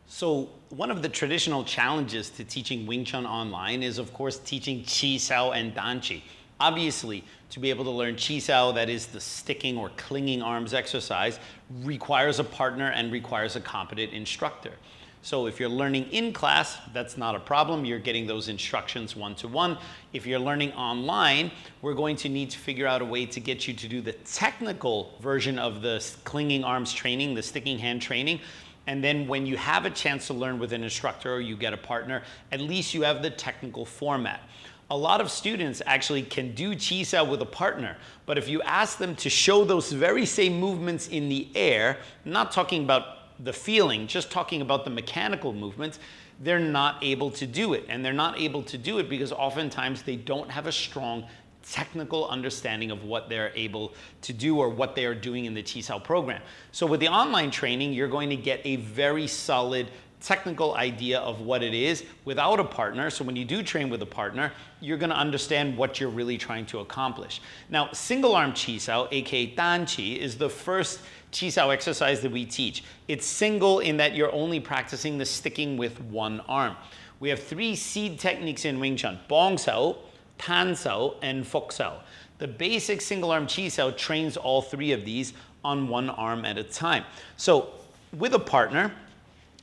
So one of the traditional challenges to teaching Wing Chun online is, of course, teaching Chi Sao and Dan Chi. Obviously, to be able to learn Chi Sao, that is the sticking or clinging arms exercise, requires a partner and requires a competent instructor. So if you're learning in class, that's not a problem. You're getting those instructions one-to-one. If you're learning online, we're going to need to figure out a way to get you to do the technical version of the clinging arms training, the sticking hand training. And then when you have a chance to learn with an instructor or you get a partner, at least you have the technical format. A lot of students actually can do Chi Sao with a partner, but if you ask them to show those very same movements in the air, not talking about the feeling, just talking about the mechanical movements, they're not able to do it. And they're not able to do it because oftentimes they don't have a strong technical understanding of what they're able to do or what they are doing in the Chi Sao program. So with the online training, you're going to get a very solid technical idea of what it is without a partner. So when you do train with a partner, you're going to understand what you're really trying to accomplish. Now, single arm Chi Sao, aka Daan Chi, is the first Chi Sao exercise that we teach. It's single in that you're only practicing the sticking with one arm. We have three seed techniques in Wing Chun: Bong Sao, Tan Sao, and Fok Sao. The basic single arm Chi Sao trains all three of these on one arm at a time. So with a partner,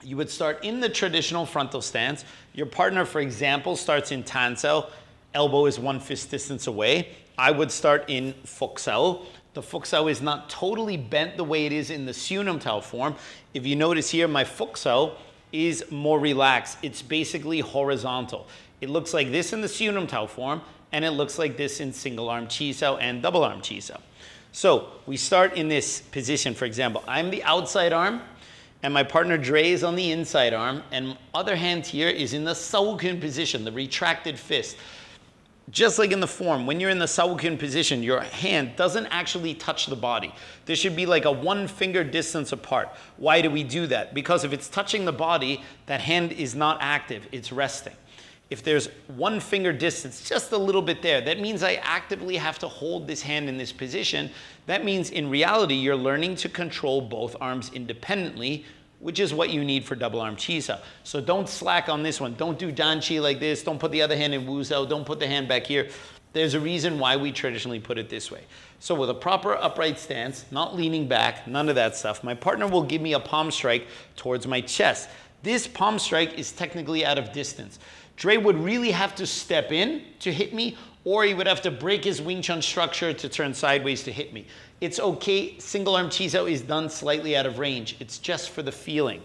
you would start in the traditional frontal stance. Your partner, for example, starts in Tan Sao. Elbow is 1 fist distance away. I would start in Fok Sao. The Fok Sao is not totally bent the way it is in the Sunam Tao form. If you notice here, my Fok Sao is more relaxed. It's basically horizontal. It looks like this in the Sunam Tao form, and it looks like this in single arm Chi Sao and double arm Chi Sao. So we start in this position. For example, I'm the outside arm, and my partner Dre is on the inside arm, and other hand here is in the Saukyun position, the retracted fist. Just like in the form, when you're in the Saukyun position, your hand doesn't actually touch the body. There should be like a 1 finger distance apart. Why do we do that? Because if it's touching the body, that hand is not active, it's resting. If there's 1 finger distance, just a little bit there, that means I actively have to hold this hand in this position. That means in reality, you're learning to control both arms independently, which is what you need for double arm Chi Sao. So don't slack on this one. Don't do Dan Chi like this. Don't put the other hand in Wu Sao. Don't put the hand back here. There's a reason why we traditionally put it this way. So with a proper upright stance, not leaning back, none of that stuff, my partner will give me a palm strike towards my chest. This palm strike is technically out of distance. Dre would really have to step in to hit me, or he would have to break his Wing Chun structure to turn sideways to hit me. It's okay, single arm Chi Sao is done slightly out of range. It's just for the feeling.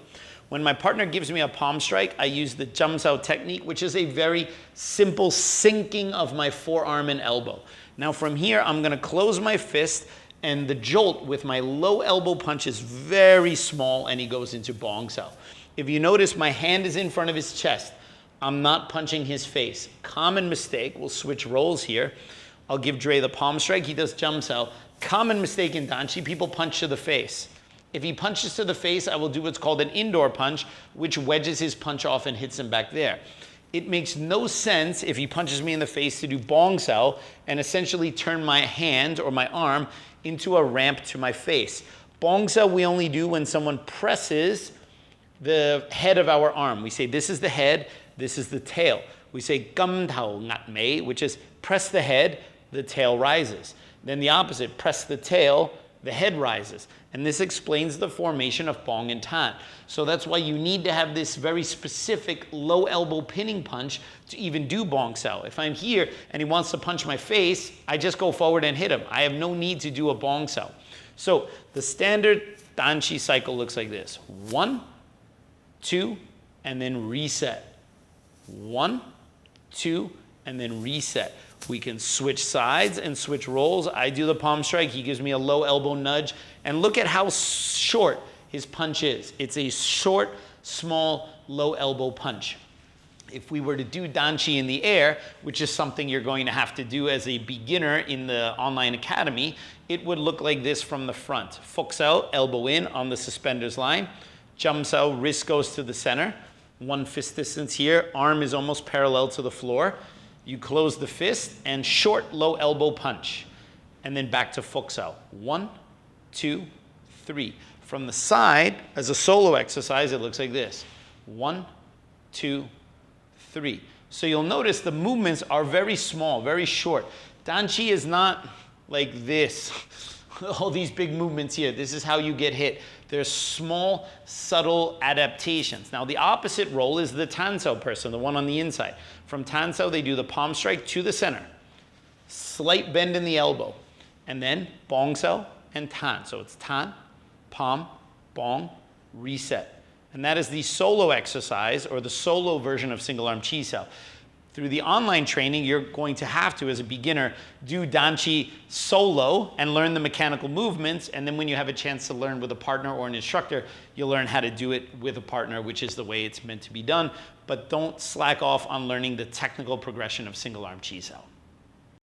When my partner gives me a palm strike, I use the Jam Sao technique, which is a very simple sinking of my forearm and elbow. Now from here, I'm gonna close my fist, and the jolt with my low elbow punch is very small, and he goes into Bong Sao. If you notice, my hand is in front of his chest. I'm not punching his face. Common mistake. We'll switch roles here. I'll give Dre the palm strike. He does Jam Sao. Common mistake in Dan Chi, people punch to the face. If he punches to the face, I will do what's called an indoor punch, which wedges his punch off and hits him back there. It makes no sense if he punches me in the face to do Bong Sao and essentially turn my hand or my arm into a ramp to my face. Bong Sao we only do when someone presses the head of our arm. We say this is the head, this is the tail. We say gam tao ngat mei, which is press the head, the tail rises. Then the opposite, press the tail, the head rises. And this explains the formation of Bong and Tan. So that's why you need to have this very specific low elbow pinning punch to even do Bong Sao. If I'm here and he wants to punch my face, I just go forward and hit him. I have no need to do a Bong Sao. So the standard Dan Chi cycle looks like this. 1, 2, and then reset. 1, 2, and then reset. We can switch sides and switch roles. I do the palm strike. He gives me a low elbow nudge. And look at how short his punch is. It's a short, small, low elbow punch. If we were to do Dan Chi in the air, which is something you're going to have to do as a beginner in the online academy, it would look like this from the front. Fok Sao, elbow in on the suspenders line. Jam Sao, wrist goes to the center. 1 fist distance here. Arm is almost parallel to the floor. You close the fist and short low elbow punch. And then back to Fok Sao. 1, 2, 3. From the side, as a solo exercise, it looks like this. 1, 2, 3. So you'll notice the movements are very small, very short. Dan Chi is not like this. All these big movements here. This is how you get hit. There's small, subtle adaptations. Now, the opposite role is the Tansao person, the one on the inside. From Tansao, they do the palm strike to the center. Slight bend in the elbow. And then Bong Sao and Tan. So it's Tan, palm, Bong, reset. And that is the solo exercise, or the solo version of single arm Chi Sao. Through the online training, you're going to have to, as a beginner, do Dan Chi solo and learn the mechanical movements. And then when you have a chance to learn with a partner or an instructor, you'll learn how to do it with a partner, which is the way it's meant to be done. But don't slack off on learning the technical progression of single arm Chi Sao.